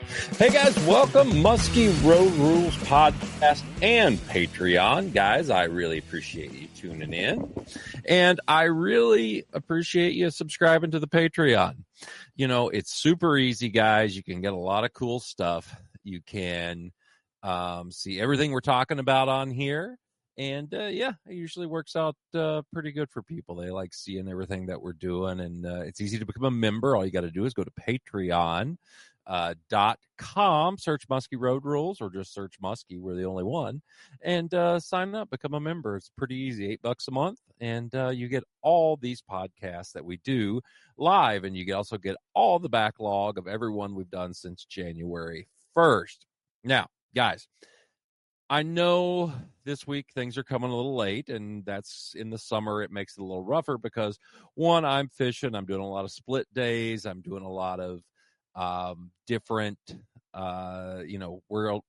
Hey guys, welcome Musky Road Rules podcast and Patreon. Guys, I really appreciate you tuning in, and I really appreciate you subscribing to the Patreon. You know, it's super easy, guys. You can get a lot of cool stuff. You can see everything we're talking about on here. And yeah, it usually works out pretty good for people. They like seeing everything that we're doing, and it's easy to become a member. All you got to do is go to patreon.com, search Musky Road Rules, or just search Musky. We're the only one, and sign up, become a member. It's pretty easy, $8 a month, and you get all these podcasts that we do live, and you also get all the backlog of everyone we've done since January 1st. Now, guys, I know this week things are coming a little late, and that's in the summer. It makes it a little rougher because, one, I'm fishing. I'm doing a lot of split days. I'm doing a lot of different,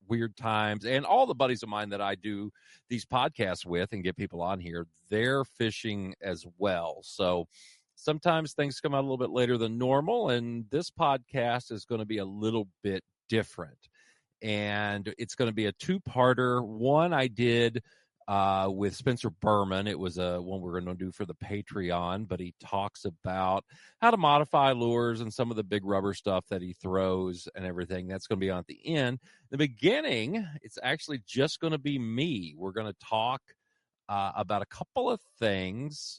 weird times. And all the buddies of mine that I do these podcasts with and get people on here, they're fishing as well. So sometimes things come out a little bit later than normal, and this podcast is going to be a little bit different. And it's going to be a two-parter. One I did with Spencer Berman. It was one we're going to do for the Patreon, but he talks about how to modify lures and some of the big rubber stuff that he throws and everything. That's going to be on at the end. The beginning, it's actually just going to be me. We're going to talk about a couple of things.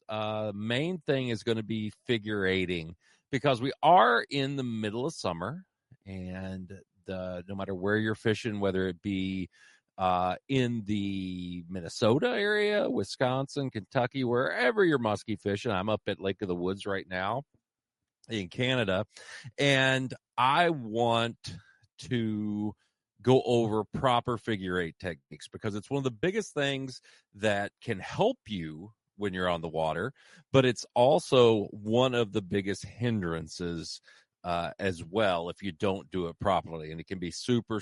Main thing is going to be figure eighting, because we are in the middle of summer, and no matter where you're fishing, whether it be in the Minnesota area, Wisconsin, Kentucky, wherever you're musky fishing. I'm up at Lake of the Woods right now in Canada, and I want to go over proper figure eight techniques, because it's one of the biggest things that can help you when you're on the water, but it's also one of the biggest hindrances as well if you don't do it properly, and it can be super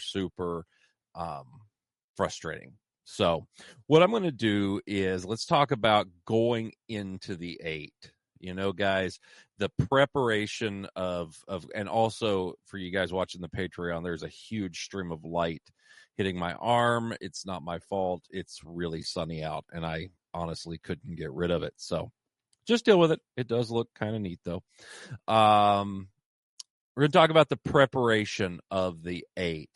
frustrating. So what I'm going to do is let's talk about going into the eight. You know, guys, the preparation of and also for you guys watching the Patreon, there's a huge stream of light hitting my arm. It's not my fault. It's really sunny out, and I honestly couldn't get rid of it. So just deal with it. It does look kind of neat, though. We're going to talk about the preparation of the eight.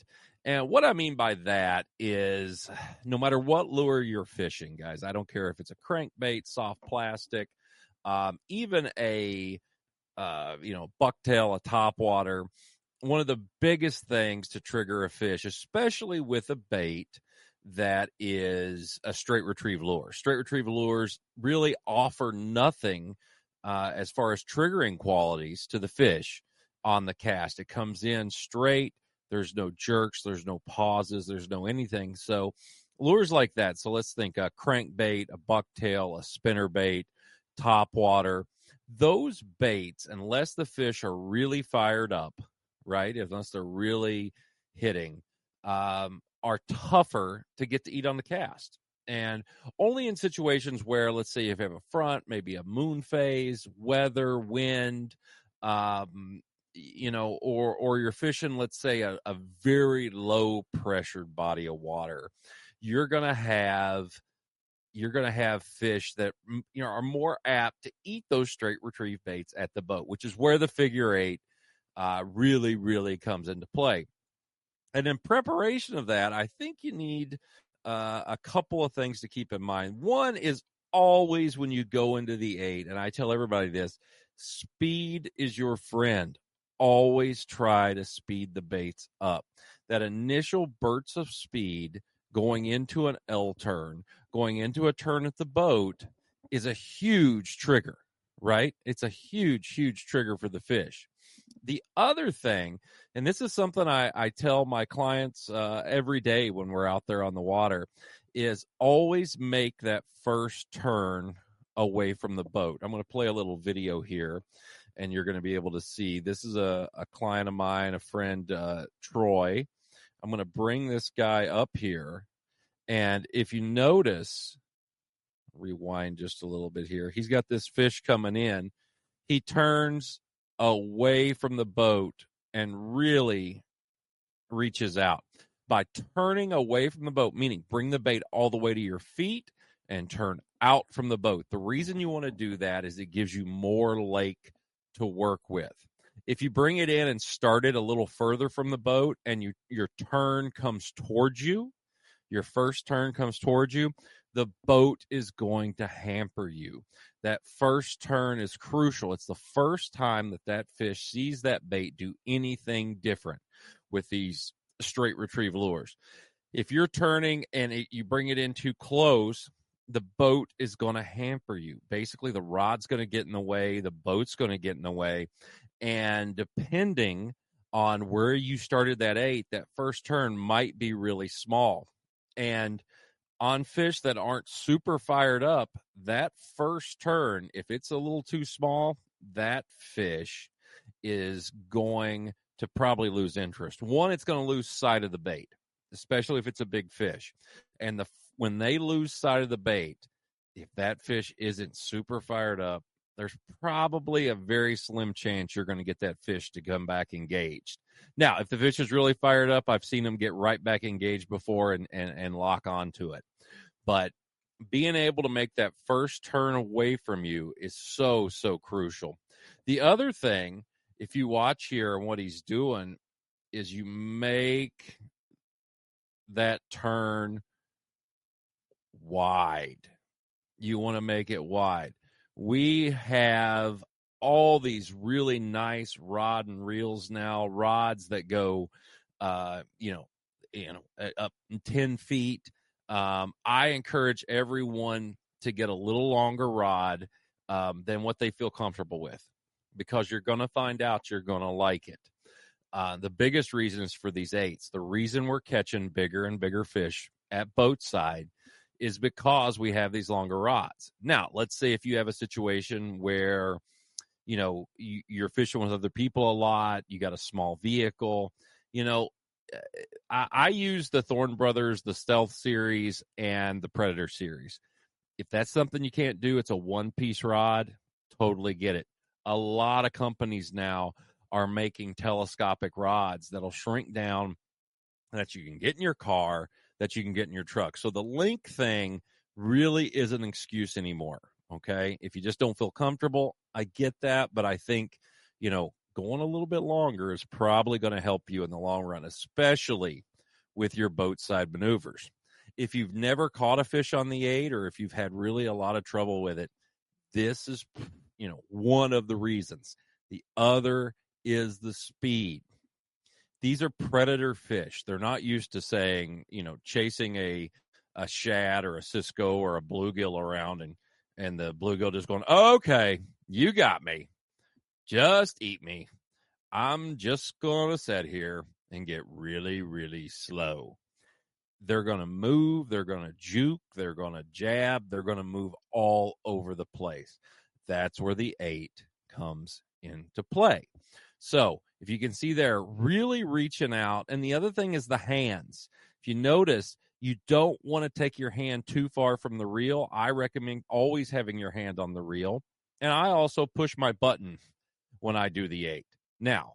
And what I mean by that is, no matter what lure you're fishing, guys, I don't care if it's a crankbait, soft plastic, even a bucktail, a topwater. One of the biggest things to trigger a fish, especially with a bait that is a straight retrieve lure. Straight retrieve lures really offer nothing as far as triggering qualities to the fish on the cast. It comes in straight. There's no jerks. There's no pauses. There's no anything. So lures like that. So let's think a crankbait, a bucktail, a spinnerbait, topwater. Those baits, unless the fish are really fired up, right, unless they're really hitting, are tougher to get to eat on the cast. And only in situations where, let's say, if you have a front, maybe a moon phase, weather, wind, or you're fishing, let's say, a very low pressured body of water, you're going to have fish that are more apt to eat those straight retrieve baits at the boat, which is where the figure eight really, really comes into play. And in preparation of that, I think you need a couple of things to keep in mind. One is always when you go into the eight, and I tell everybody this, speed is your friend. Always try to speed the baits up. That initial bursts of speed going into an L turn, going into a turn at the boat, is a huge trigger, right? It's a huge trigger for the fish. The other thing, and this is something I tell my clients every day when we're out there on the water, is always make that first turn away from the boat. I'm going to play a little video here, and you're going to be able to see. This is a client of mine, a friend, Troy. I'm going to bring this guy up here. And if you notice, rewind just a little bit here. He's got this fish coming in. He turns away from the boat and really reaches out. By turning away from the boat, meaning bring the bait all the way to your feet and turn out from the boat. The reason you want to do that is it gives you more lake to work with. If you bring it in and start it a little further from the boat and your turn comes towards you, your first turn comes towards you, the boat is going to hamper you. That first turn is crucial. It's the first time that fish sees that bait do anything different with these straight retrieve lures. If you're turning and you bring it in too close, the boat is going to hamper you. Basically, the rod's going to get in the way, the boat's going to get in the way, and depending on where you started that 8, that first turn might be really small. And on fish that aren't super fired up, that first turn, if it's a little too small, that fish is going to probably lose interest. One, it's going to lose sight of the bait, especially if it's a big fish. And when they lose sight of the bait, if that fish isn't super fired up, there's probably a very slim chance you're going to get that fish to come back engaged. Now, if the fish is really fired up, I've seen them get right back engaged before and lock onto it. But being able to make that first turn away from you is so, so crucial. The other thing, if you watch here and what he's doing, is you make that turn wide. You want to make it wide. We have all these really nice rod and reels now, rods that go, up 10 feet. I encourage everyone to get a little longer rod than what they feel comfortable with, because you're going to find out you're going to like it. The biggest reason is for these 8s. The reason we're catching bigger and bigger fish at boat side is because we have these longer rods. Now, let's say if you have a situation where, you're fishing with other people a lot, you got a small vehicle, I use the Thorn Brothers, the Stealth series, and the Predator series. If that's something you can't do, it's a one-piece rod, totally get it. A lot of companies now are making telescopic rods that'll shrink down, that you can get in your car, that you can get in your truck. So the link thing really isn't an excuse anymore, okay? If you just don't feel comfortable, I get that, but I think, going a little bit longer is probably going to help you in the long run, especially with your boat side maneuvers. If you've never caught a fish on the 8, or if you've had really a lot of trouble with it, this is, one of the reasons. The other is the speed. These are predator fish. They're not used to chasing a shad or a Cisco or a bluegill around and the bluegill just going, okay, you got me. Just eat me. I'm just going to sit here and get really, really slow. They're going to move. They're going to juke. They're going to jab. They're going to move all over the place. That's where the 8 comes into play. So if you can see they're really reaching out. And the other thing is the hands. If you notice, you don't want to take your hand too far from the reel. I recommend always having your hand on the reel. And I also push my button when I do the 8. Now,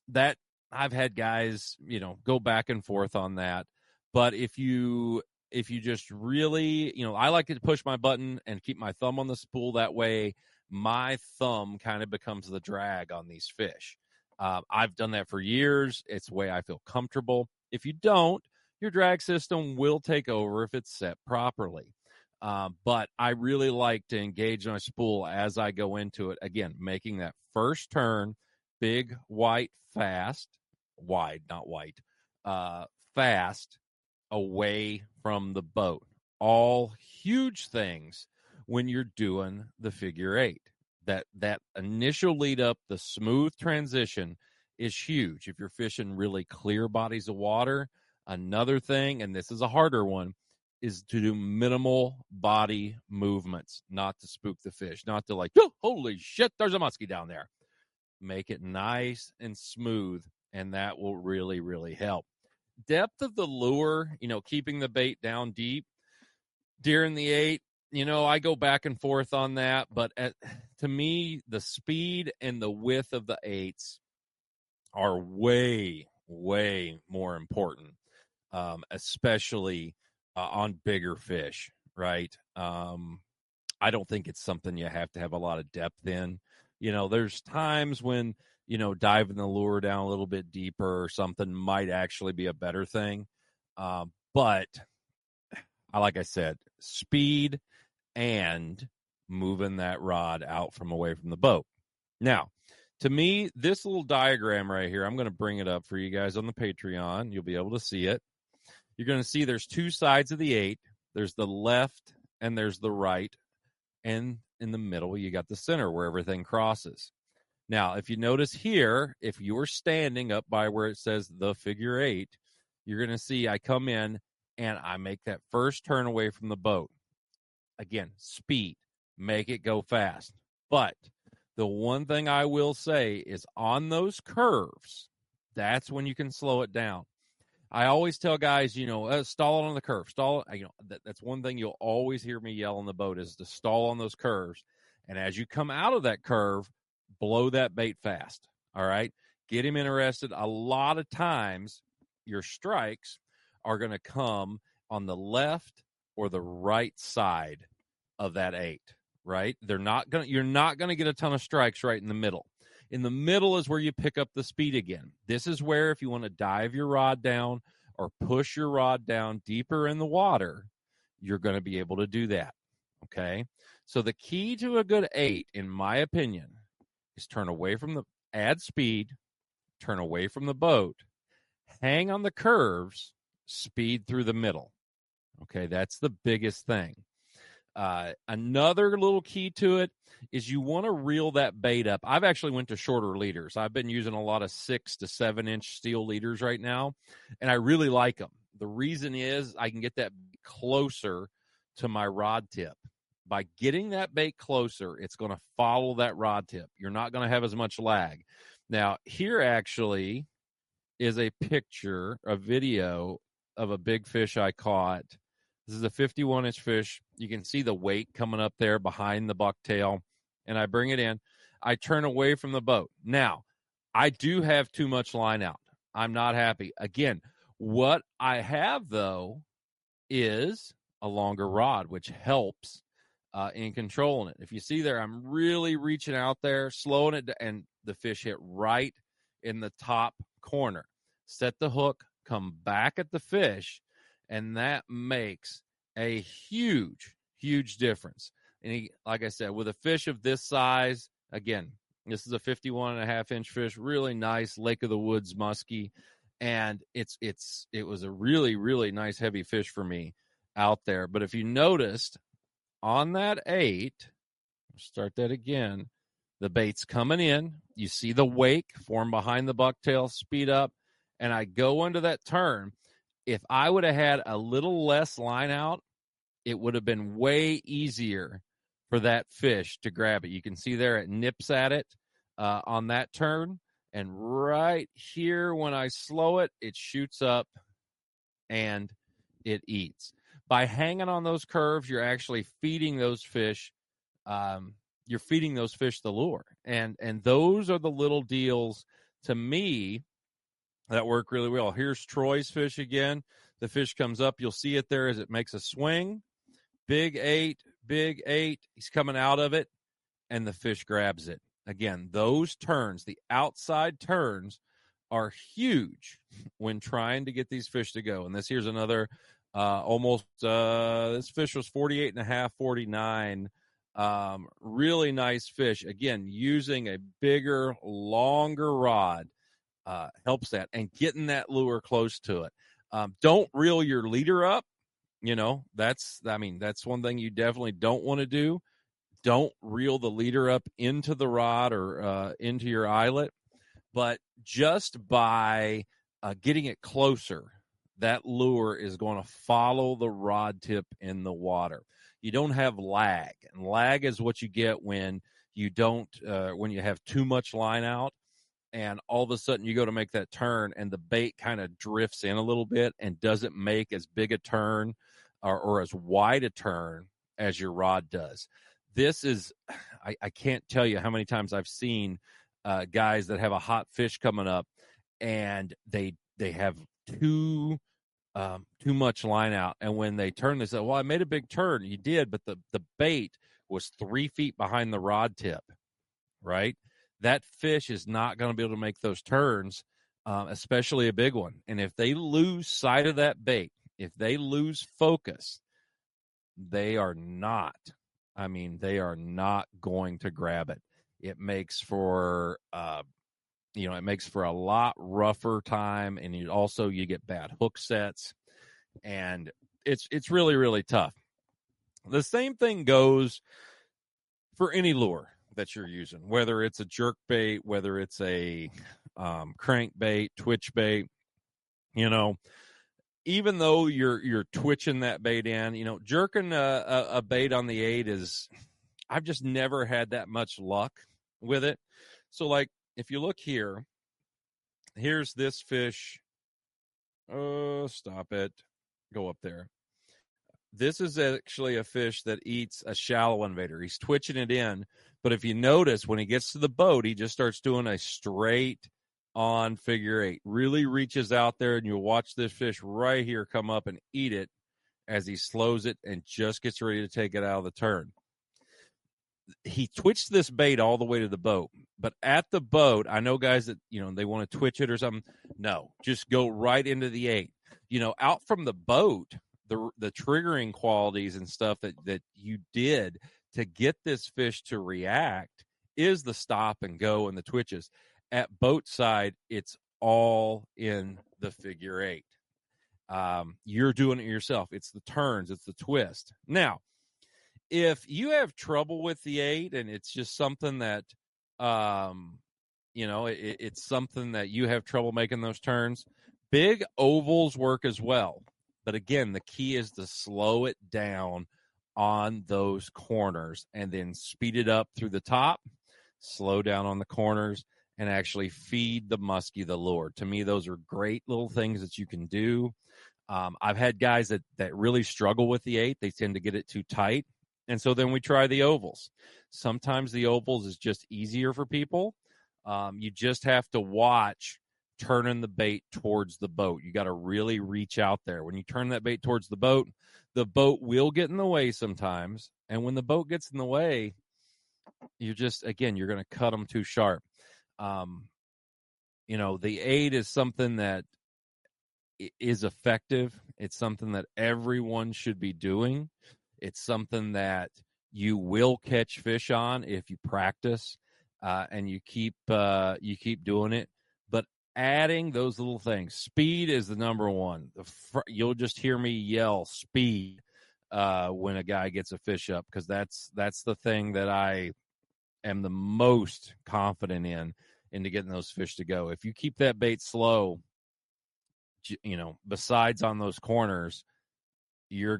that I've had guys, go back and forth on that. But if you just really, I like to push my button and keep my thumb on the spool. That way, my thumb kind of becomes the drag on these fish. I've done that for years. It's the way I feel comfortable. If you don't, your drag system will take over if it's set properly. But I really like to engage my spool as I go into it. Again, making that first turn, big, white, fast, wide, not white, fast, away from the boat. All huge things when you're doing the figure 8. That initial lead up, the smooth transition is huge. If you're fishing really clear bodies of water, another thing, and this is a harder one, is to do minimal body movements, not to spook the fish, not to oh, holy shit, there's a muskie down there. Make it nice and smooth, and that will really, really help. Depth of the lure, keeping the bait down deep during the 8, I go back and forth on that, but to me, the speed and the width of the 8s are way, way more important, especially on bigger fish, right? I don't think it's something you have to have a lot of depth in. There's times when, diving the lure down a little bit deeper or something might actually be a better thing. But like I said, speed and moving that rod out from away from the boat. Now, to me, this little diagram right here, I'm going to bring it up for you guys on the Patreon. You'll be able to see it. You're going to see there's two sides of the 8. There's the left and there's the right. And in the middle, you got the center where everything crosses. Now, if you notice here, if you're standing up by where it says the figure 8, you're going to see I come in and I make that first turn away from the boat. Again, speed, make it go fast. But the one thing I will say is on those curves, that's when you can slow it down. I always tell guys, stall it on the curve. Stall it. That's one thing you'll always hear me yell on the boat is to stall on those curves. And as you come out of that curve, blow that bait fast. All right? Get him interested. A lot of times, your strikes are going to come on the left or the right side of that 8, right? You're not going to get a ton of strikes right in the middle. In the middle is where you pick up the speed again. This is where if you want to dive your rod down or push your rod down deeper in the water, you're going to be able to do that, okay? So the key to a good 8, in my opinion, is add speed, turn away from the boat, hang on the curves, speed through the middle, okay? That's the biggest thing. Another little key to it is you want to reel that bait up. I've actually went to shorter leaders. I've been using a lot of 6 to 7 inch steel leaders right now, and I really like them. The reason is I can get that closer to my rod tip. By getting that bait closer, it's going to follow that rod tip. You're not going to have as much lag. Now, here actually is a video of a big fish I caught. This is a 51-inch fish. You can see the weight coming up there behind the bucktail, and I bring it in. I turn away from the boat. Now, I do have too much line out. I'm not happy. Again, what I have, though, is a longer rod, which helps in controlling it. If you see there, I'm really reaching out there, slowing it, and the fish hit right in the top corner. Set the hook, come back at the fish, and that makes a huge, huge difference. And like I said, with a fish of this size, again, this is a 51.5-inch fish, really nice Lake of the Woods musky, and it was a really, really nice heavy fish for me out there. But if you noticed on that 8, start that again, the bait's coming in. You see the wake form behind the bucktail, speed up, and I go into that turn. If I would have had a little less line out, it would have been way easier for that fish to grab it. You can see there it nips at it on that turn. And right here, when I slow it, it shoots up and it eats. By hanging on those curves, you're actually feeding those fish. You're feeding those fish the lure. And those are the little deals, to me, that work really well. Here's Troy's fish again. The fish comes up. You'll see it there as it makes a swing. Big 8. He's coming out of it, and the fish grabs it. Again, those turns, the outside turns, are huge when trying to get these fish to go. And here's another this fish was 48.5, 49. Really nice fish. Again, using a bigger, longer rod helps that, and getting that lure close to it. Don't reel your leader up. That's one thing you definitely don't want to do. Don't reel the leader up into the rod or into your eyelet, but just by getting it closer, that lure is going to follow the rod tip in the water. You don't have lag, and lag is what you get when you have too much line out, and all of a sudden you go to make that turn and the bait kind of drifts in a little bit and doesn't make as big a turn or as wide a turn as your rod does. This is, I can't tell you how many times I've seen guys that have a hot fish coming up, and they have too much line out. And when they turn, they say, well, I made a big turn. You did, but the bait was 3 feet behind the rod tip, right? That fish is not going to be able to make those turns, especially a big one. And if they lose sight of that bait, if they lose focus, they are not going to grab it. It makes for it makes for a lot rougher time, and you get bad hook sets, and it's really, really tough. The same thing goes for any lure that you're using, whether it's a jerk bait, whether it's a crank bait, twitch bait. Even though you're twitching that bait in, jerking a bait on the 8 is, I've just never had that much luck with it. So, like, if you look here, here's this fish. Oh, stop it. Go up there. This is actually a fish that eats a shallow invader. He's twitching it in, but if you notice, when he gets to the boat, he just starts doing a straight on figure 8. Really reaches out there, and you'll watch this fish right here come up and eat it as he slows it and just gets ready to take it out of the turn. He twitched this bait all the way to the boat, but at the boat, I know guys that, they want to twitch it or something. No, just go right into the 8. Out from the boat, the triggering qualities and stuff that you did to get this fish to react is the stop and go and the twitches. At boat side, it's all in the figure 8. You're doing it yourself. It's the turns, it's the twist. Now, if you have trouble with the 8 and it's just something that, it's something that you have trouble making those turns, big ovals work as well. But again, the key is to slow it down on those corners and then speed it up through the top, slow down on the corners, and actually feed the muskie the lure. To me, those are great little things that you can do. I've had guys that really struggle with the 8. They tend to get it too tight. And so then we try the ovals. Sometimes the ovals is just easier for people. You just have to watch turning the bait towards the boat. You got to really reach out there. When you turn that bait towards the boat will get in the way sometimes. And when the boat gets in the way, you're going to cut them too sharp. The 8 is something that is effective. It's something that everyone should be doing. It's something that you will catch fish on if you practice and you keep doing it. But adding those little things, speed is the number one. You'll just hear me yell speed when a guy gets a fish up, because that's the thing that I am the most confident into getting those fish to go. If you keep that bait slow, besides on those corners, you're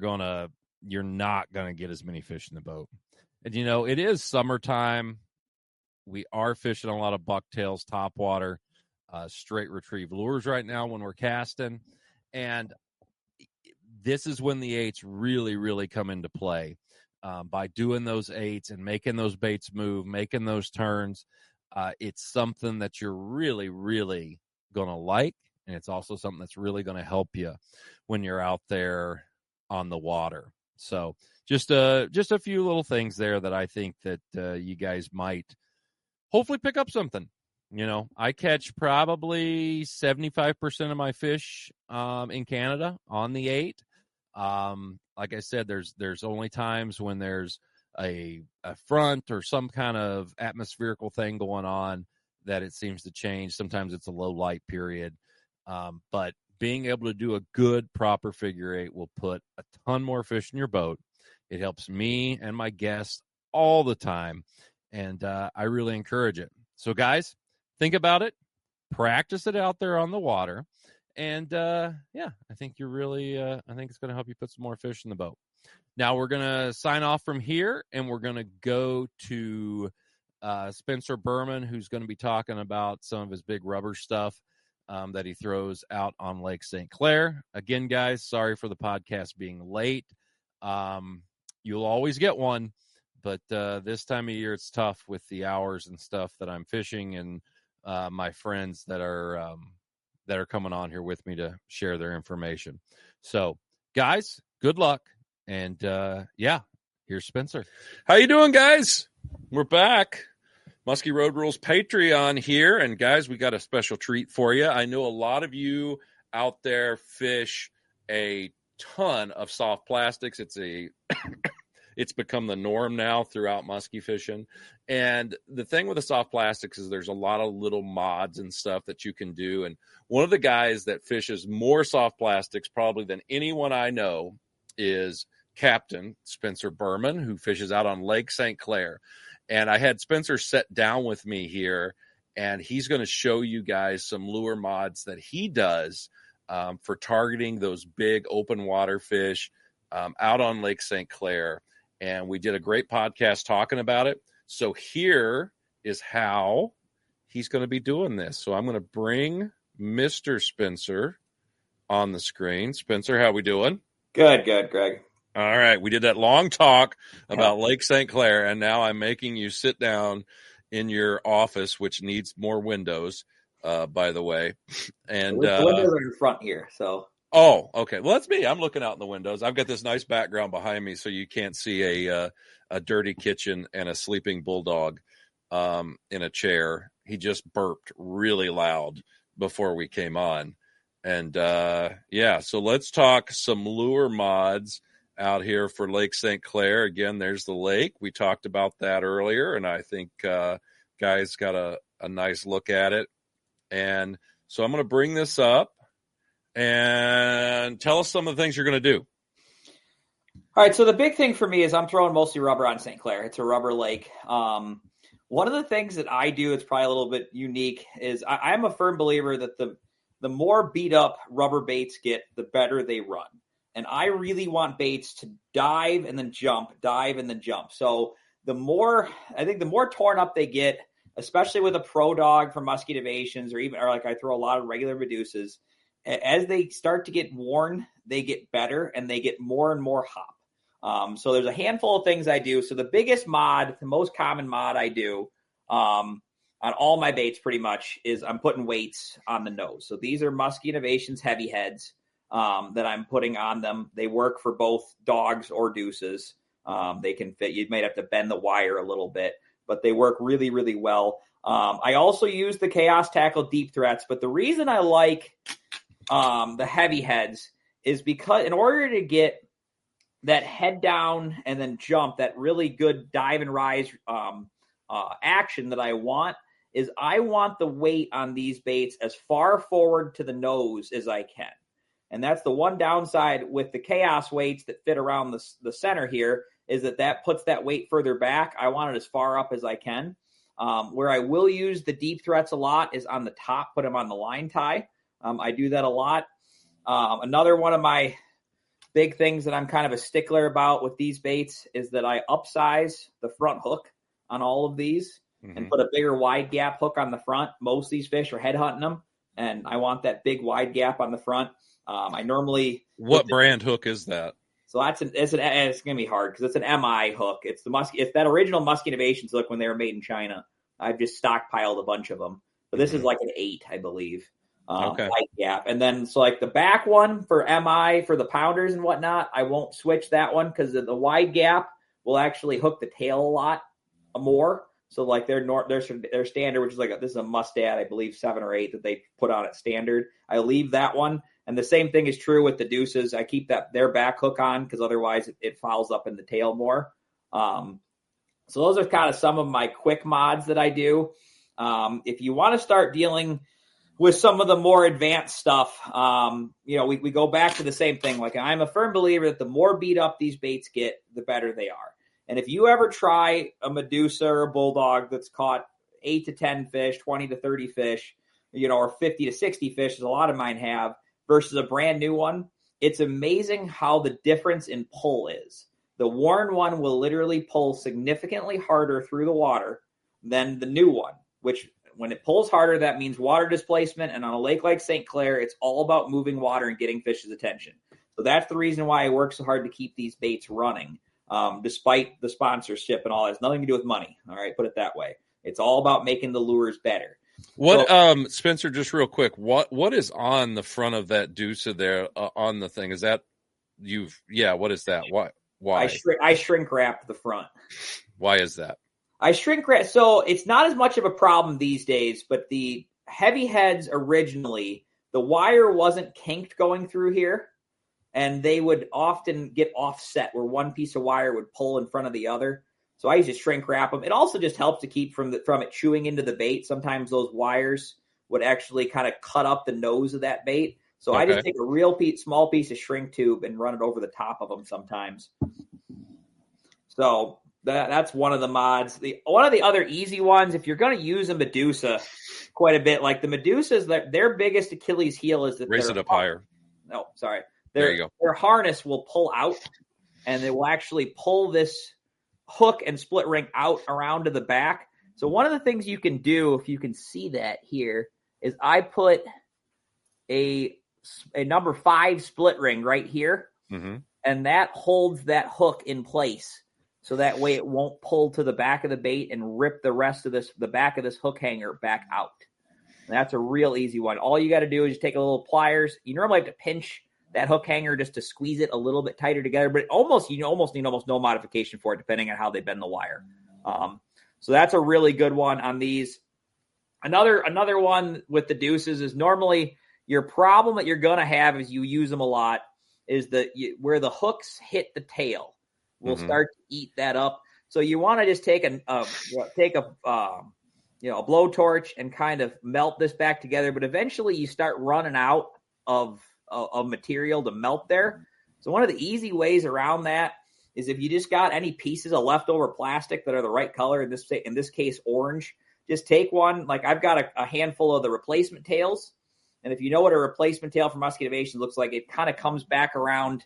not going to get as many fish in the boat. And, it is summertime. We are fishing a lot of bucktails, topwater, straight retrieve lures right now when we're casting. And this is when the 8s really, really come into play. By doing those 8s and making those baits move, making those turns, it's something that you're really, really going to like. And it's also something that's really going to help you when you're out there on the water. So just a few little things there that I think that you guys might hopefully pick up something. I catch probably 75% of my fish in Canada on the 8. Like I said, there's only times when there's a front or some kind of atmospherical thing going on that it seems to change. Sometimes it's a low light period. But being able to do a good, proper figure 8 will put a ton more fish in your boat. It helps me and my guests all the time, and I really encourage it. So, guys, think about it. Practice it out there on the water. And, I think you're really I think it's going to help you put some more fish in the boat. Now, we're going to sign off from here, and we're going to go to Spencer Berman, who's going to be talking about some of his big rubber stuff that he throws out on Lake St. Clair. Again, guys, sorry for the podcast being late. You'll always get one, but this time of year it's tough with the hours and stuff that I'm fishing, and my friends that are that are coming on here with me to share their information. So, guys, good luck. And here's Spencer. How you doing, guys? We're back. Musky Road Rules Patreon here. And guys, we got a special treat for you. I know a lot of you out there fish a ton of soft plastics. It's become the norm now throughout musky fishing. And the thing with the soft plastics is there's a lot of little mods and stuff that you can do. And one of the guys that fishes more soft plastics probably than anyone I know is Captain Spencer Berman, who fishes out on Lake St. Clair. And I had Spencer sit down with me here, and he's going to show you guys some lure mods that he does for targeting those big open water fish out on Lake St. Clair. And we did a great podcast talking about it. So here is how he's going to be doing this. So I'm going to bring Mr. Spencer on the screen. Spencer, how we doing? Good, Greg. All right. We did that long talk about Lake St. Clair, and now I'm making you sit down in your office, which needs more windows, by the way. And the windows are in front here, so. Oh, okay. Well, that's me. I'm looking out in the windows. I've got this nice background behind me, so you can't see a dirty kitchen and a sleeping bulldog in a chair. He just burped really loud before we came on. And, so let's talk some lure mods out here for Lake St. Clair. Again, there's the lake. We talked about that earlier, and I think guys got a nice look at it. And so I'm going to bring this up. And tell us some of the things you're going to do. All right, so the big thing for me is I'm throwing mostly rubber on St. Clair. It's a rubber lake. One of the things that I do, it's probably a little bit unique, is I'm a firm believer that the more beat up rubber baits get, the better they run. And I really want baits to dive and then jump. So the more torn up they get, especially with a pro dog from Musky Innovations, or like I throw a lot of regular Medusas, as they start to get worn, they get better and they get more and more hop. So there's a handful of things I do. So the biggest mod, the most common mod I do on all my baits pretty much is I'm putting weights on the nose. So these are Musky Innovations heavy heads that I'm putting on them. They work for both dogs or deuces. They can fit. You might have to bend the wire a little bit, but they work really, really well. I also use the Chaos Tackle Deep Threats, but the reason I like the heavy heads is because in order to get that head down and then jump, that really good dive and rise action that I want the weight on these baits as far forward to the nose as I can. And that's the one downside with the Chaos weights that fit around the center here, is that puts that weight further back. I want it as far up as I can. Where I will use the deep threats a lot is on the top, put them on the line tie. I do that a lot. Another one of my big things that I'm kind of a stickler about with these baits is that I upsize the front hook on all of these and put a bigger wide gap hook on the front. Most of these fish are head hunting them, and I want that big wide gap on the front. What brand hook is that? So it's going to be hard because it's an MI hook. It's that original Musky Innovations hook when they were made in China. I've just stockpiled a bunch of them, but this is like an 8, I believe. Okay. Wide gap. And then so like the back one for MI for the pounders and whatnot, I won't switch that one because the wide gap will actually hook the tail a lot more. So like their standard, which is this is a Mustad, I believe 7 or 8 that they put on at standard. I leave that one. And the same thing is true with the deuces. I keep their back hook on because otherwise it fouls up in the tail more. So those are kind of some of my quick mods that I do. If you want to start dealing with some of the more advanced stuff, we go back to the same thing. Like I'm a firm believer that the more beat up these baits get, the better they are. And if you ever try a Medusa or a Bulldog that's caught 8 to 10 fish, 20 to 30 fish, or 50 to 60 fish, as a lot of mine have, versus a brand new one, it's amazing how the difference in pull is. The worn one will literally pull significantly harder through the water than the new one, which when it pulls harder, that means water displacement. And on a lake like St. Clair, it's all about moving water and getting fish's attention. So that's the reason why I work so hard to keep these baits running, despite the sponsorship and all that. It's nothing to do with money. All right, put it that way. It's all about making the lures better. What, Spencer, just real quick, what is on the front of that deuce there on the thing? Is that what is that? Why? I shrink wrap the front. Why is that? I shrink wrap. So it's not as much of a problem these days, but the heavy heads originally, the wire wasn't kinked going through here, and they would often get offset where one piece of wire would pull in front of the other. So I used to shrink wrap them. It also just helps to keep from it chewing into the bait. Sometimes those wires would actually kind of cut up the nose of that bait. So I just take a real small piece of shrink tube and run it over the top of them sometimes. So that's one of the mods. One of the other easy ones, if you're going to use a Medusa quite a bit, like the Medusas, their biggest Achilles heel is that raise it up higher. No, sorry. There you go. Their harness will pull out, and they will actually pull this hook and split ring out around to the back. So one of the things you can do, if you can see that here, is I put a number 5 split ring right here, and that holds that hook in place. So that way it won't pull to the back of the bait and rip the back of this hook hanger back out. And that's a real easy one. All you got to do is just take a little pliers. You normally have to pinch that hook hanger just to squeeze it a little bit tighter together, but you almost need no modification for it, depending on how they bend the wire. So that's a really good one on these. Another one with the deuces is normally your problem that you're going to have as you use them a lot is where the hooks hit the tail will start to eat that up. So you want to just take a blowtorch and kind of melt this back together, but eventually you start running out of material to melt there. So one of the easy ways around that is if you just got any pieces of leftover plastic that are the right color, in this case orange, just take one. Like I've got a handful of the replacement tails, and if you know what a replacement tail for Musky Innovations looks like, it kind of comes back around.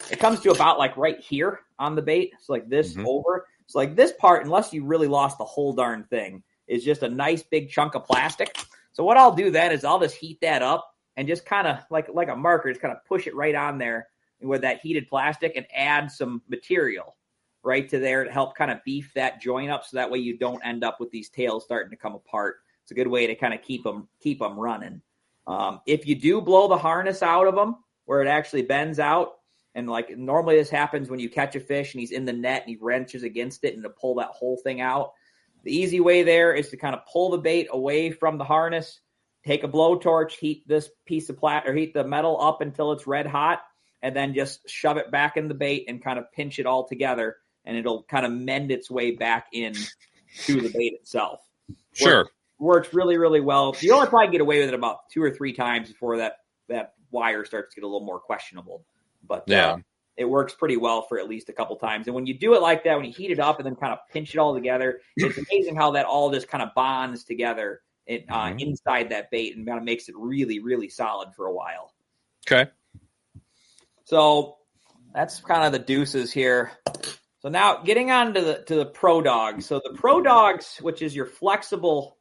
It comes to about like right here on the bait. So like this over. So like this part, unless you really lost the whole darn thing, is just a nice big chunk of plastic. So what I'll do then is I'll just heat that up and just kind of like a marker, just kind of push it right on there with that heated plastic and add some material right to there to help kind of beef that joint up. So that way you don't end up with these tails starting to come apart. It's a good way to kind of keep them running. If you do blow the harness out of them where it actually bends out, and like normally this happens when you catch a fish and he's in the net and he wrenches against it and to pull that whole thing out. The easy way there is to kind of pull the bait away from the harness, take a blowtorch, heat this piece of heat the metal up until it's red hot, and then just shove it back in the bait and kind of pinch it all together, and it'll kind of mend its way back in to the bait itself. Sure. Works really, really well. You only probably get away with it about 2 or 3 times before that wire starts to get a little more questionable. But it works pretty well for at least a couple times. And when you do it like that, when you heat it up and then kind of pinch it all together, it's amazing how that all just kind of bonds together inside that bait and kind of makes it really, really solid for a while. Okay. So that's kind of the deuces here. So now getting on to the Pro Dogs. So the Pro Dogs, which is your flexible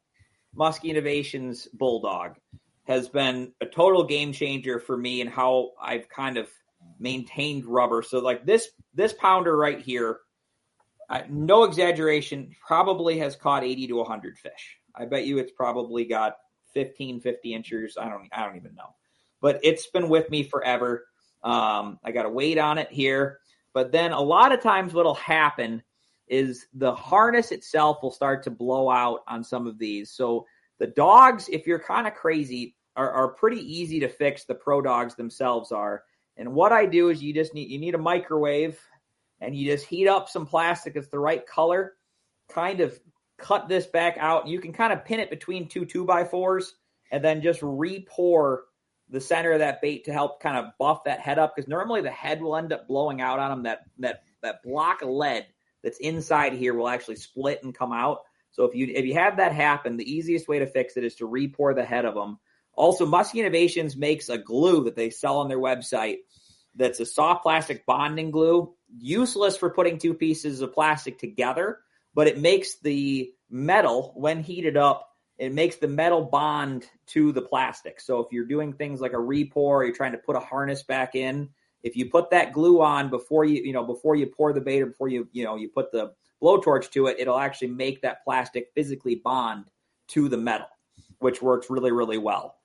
Musky Innovations Bulldog, has been a total game changer for me and how I've kind of maintained rubber. So like this pounder right here, no exaggeration, probably has caught 80 to 100 fish. I bet you it's probably got 50 inches. I don't even know, but it's been with me forever. I got a weight on it here, but then a lot of times what'll happen is the harness itself will start to blow out on some of these. So the dogs, if you're kind of crazy, are pretty easy to fix. The Pro Dogs themselves are. And what I do is you need a microwave, and you just heat up some plastic that's the right color, kind of cut this back out. You can kind of pin it between 2 2x4s and then just re-pour the center of that bait to help kind of buff that head up, because normally the head will end up blowing out on them. That block of lead that's inside here will actually split and come out. So if you have that happen, the easiest way to fix it is to re-pour the head of them. Also, Musky Innovations makes a glue that they sell on their website that's a soft plastic bonding glue, useless for putting 2 pieces of plastic together, but it makes the metal, when heated up, it makes the metal bond to the plastic. So if you're doing things like a re-pour, or you're trying to put a harness back in, if you put that glue on before you pour the bait, or before you put the blowtorch to it, it'll actually make that plastic physically bond to the metal. which works really, really well.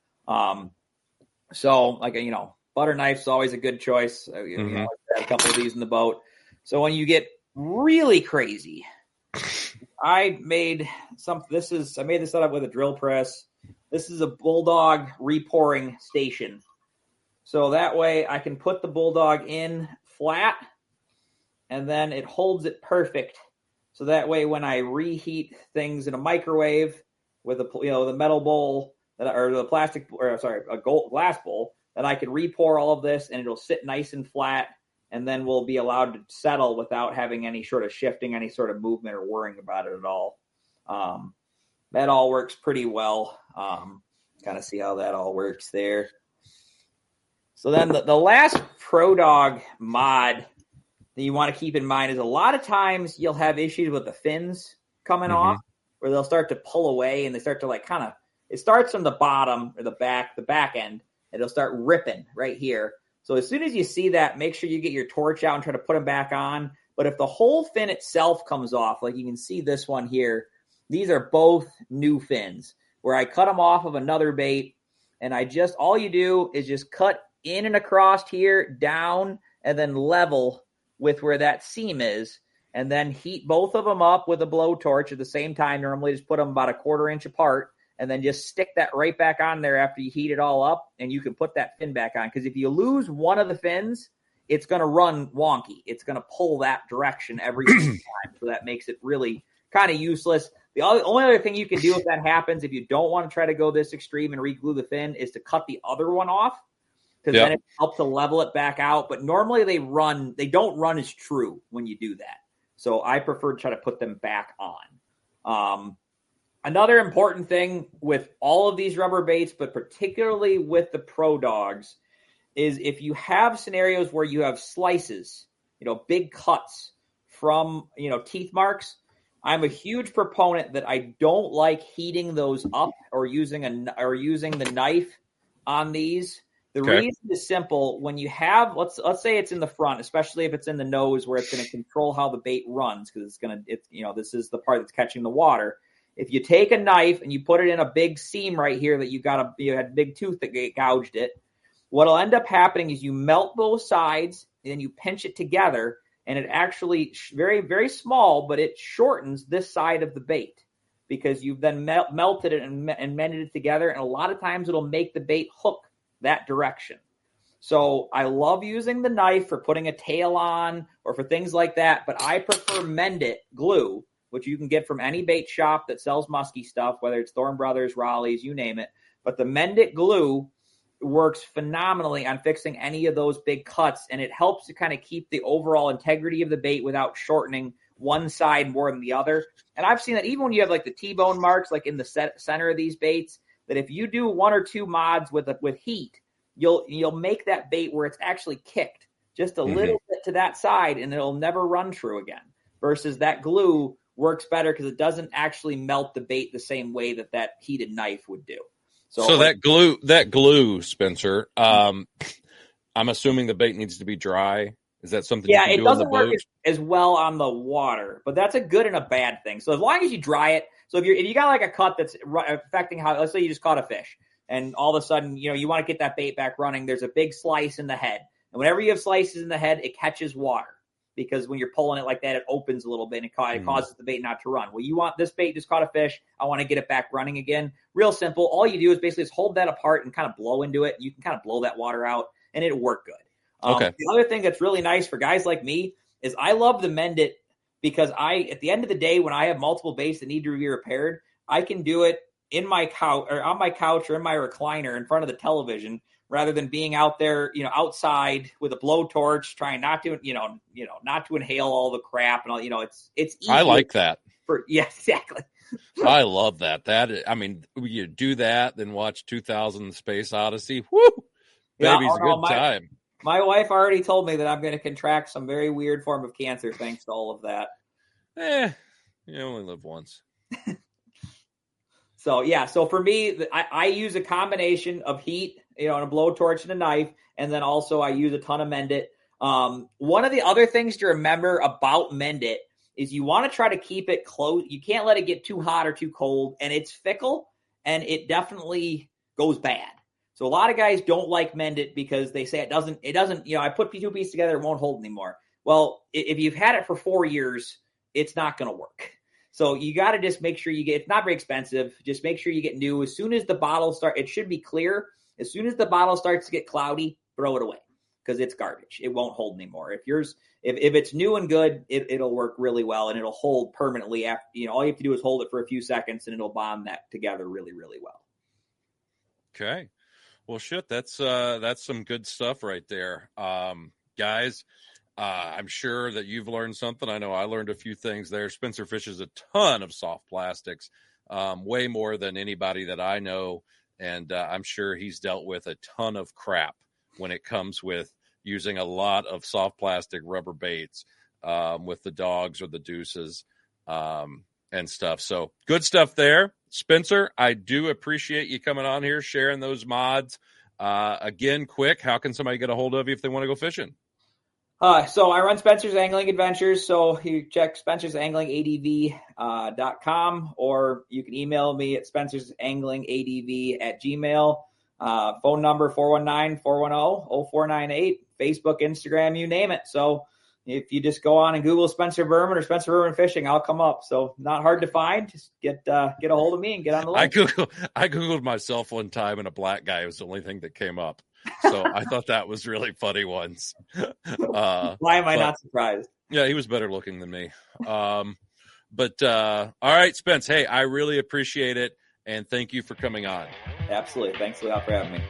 So like, butter knife's always a good choice. I had a couple of these in the boat. So when you get really crazy, I made this setup with a drill press. This is a Bulldog repouring station. So that way I can put the Bulldog in flat and then it holds it perfect. So that way when I reheat things in a microwave with the metal bowl or the plastic, a glass bowl, then I can repour all of this and it'll sit nice and flat, and then we'll be allowed to settle without having any sort of shifting, any sort of movement or worrying about it at all. That all works pretty well. Kind of see how that all works there. So then the last Pro Dog mod that you want to keep in mind is a lot of times you'll have issues with the fins coming off, where they'll start to pull away and they start to it starts from the bottom or the back end, and it'll start ripping right here. So as soon as you see that, make sure you get your torch out and try to put them back on. But if the whole fin itself comes off, like you can see this one here, these are both new fins where I cut them off of another bait, and all you do is just cut in and across here, down, and then level with where that seam is, and then heat both of them up with a blowtorch at the same time. Normally just put them about a 1/4 inch apart, and then just stick that right back on there after you heat it all up, and you can put that fin back on. Because if you lose one of the fins, it's going to run wonky. It's going to pull that direction every single time. So that makes it really kind of useless. The only other thing you can do if that happens, if you don't want to try to go this extreme and re-glue the fin, is to cut the other one off, because then it helps to level it back out. But normally they don't run as true when you do that. So I prefer to try to put them back on. Another important thing with all of these rubber baits, but particularly with the Pro Dogs, is if you have scenarios where you have slices, big cuts from, teeth marks, I'm a huge proponent that I don't like heating those up or using the knife on these. The reason is simple. When you have, let's say it's in the front, especially if it's in the nose where it's going to control how the bait runs, because this is the part that's catching the water. If you take a knife and you put it in a big seam right here that you had a big tooth that gouged it, what'll end up happening is you melt both sides and then you pinch it together, and it actually very, very small, but it shortens this side of the bait because you've then melted it and mended it together. And a lot of times it'll make the bait hook that direction. So I love using the knife for putting a tail on or for things like that, but I prefer Mend It glue, which you can get from any bait shop that sells musky stuff, whether it's Thorne Brothers, Raleigh's, you name it. But the Mend It glue works phenomenally on fixing any of those big cuts, and it helps to kind of keep the overall integrity of the bait without shortening one side more than the other. And I've seen that even when you have like the T-bone marks, like in the center of these baits, that if you do 1 or 2 mods with heat, you'll make that bait where it's actually kicked just a little bit to that side, and it'll never run true again. Versus that glue works better because it doesn't actually melt the bait the same way that heated knife would do. So that glue, Spencer. I'm assuming the bait needs to be dry. Is that something you can do on the boat? Yeah, it doesn't work as well on the water, but that's a good and a bad thing. So as long as you dry it, so if you got like a cut that's affecting how, let's say you just caught a fish, and all of a sudden you want to get that bait back running. There's a big slice in the head, and whenever you have slices in the head, it catches water because when you're pulling it like that, it opens a little bit and it causes the bait not to run. Well, you want this bait just caught a fish. I want to get it back running again. Real simple. All you do is basically just hold that apart and kind of blow into it. You can kind of blow that water out, and it'll work good. Okay. The other thing that's really nice for guys like me is I love the Mend It because at the end of the day, when I have multiple baits that need to be repaired, I can do it in my couch or on my couch or in my recliner in front of the television rather than being out there, outside with a blowtorch, trying not to, not to inhale all the crap and all, it's easy. I like that. Yeah, exactly. I love that. You do that, then watch 2000 Space Odyssey. Woo! Baby's a good time. My wife already told me that I'm going to contract some very weird form of cancer thanks to all of that. You only live once. So for me, I use a combination of heat, and a blowtorch and a knife, and then also I use a ton of Mend It. One of the other things to remember about Mend It is you want to try to keep it close. You can't let it get too hot or too cold, and it's fickle. and it definitely goes bad. So a lot of guys don't like mend it because they say it doesn't, I put two pieces together, it won't hold anymore. Well, if you've had it for 4 years, it's not going to work. So you got to just make sure it's not very expensive. Just make sure you get new. As soon as the bottle it should be clear. As soon as the bottle starts to get cloudy, throw it away because it's garbage. It won't hold anymore. If it's new and good, it'll work really well and it'll hold permanently. After, all you have to do is hold it for a few seconds and it'll bond that together really, really well. Okay. Well, shit, that's some good stuff right there. Guys, I'm sure that you've learned something. I know I learned a few things there. Spencer fishes a ton of soft plastics, way more than anybody that I know. And I'm sure he's dealt with a ton of crap when it comes with using a lot of soft plastic rubber baits with the dogs or the deuces and stuff. So good stuff there. Spencer, I do appreciate you coming on here, sharing those mods. Again, quick, how can somebody get a hold of you if they want to go fishing? So I run Spencer's Angling Adventures. So you check spencersanglingadv.com, or you can email me at spencersanglingadv@gmail. Phone number 419-410-0498. Facebook, Instagram, you name it. So if you just go on and Google Spencer Berman or Spencer Berman Fishing, I'll come up. So not hard to find. Just get a hold of me and get on the list. I Googled myself one time and a black guy was the only thing that came up. So I thought that was really funny once. Why am I not surprised? Yeah, he was better looking than me. All right, Spence. Hey, I really appreciate it. And thank you for coming on. Absolutely. Thanks a lot for having me.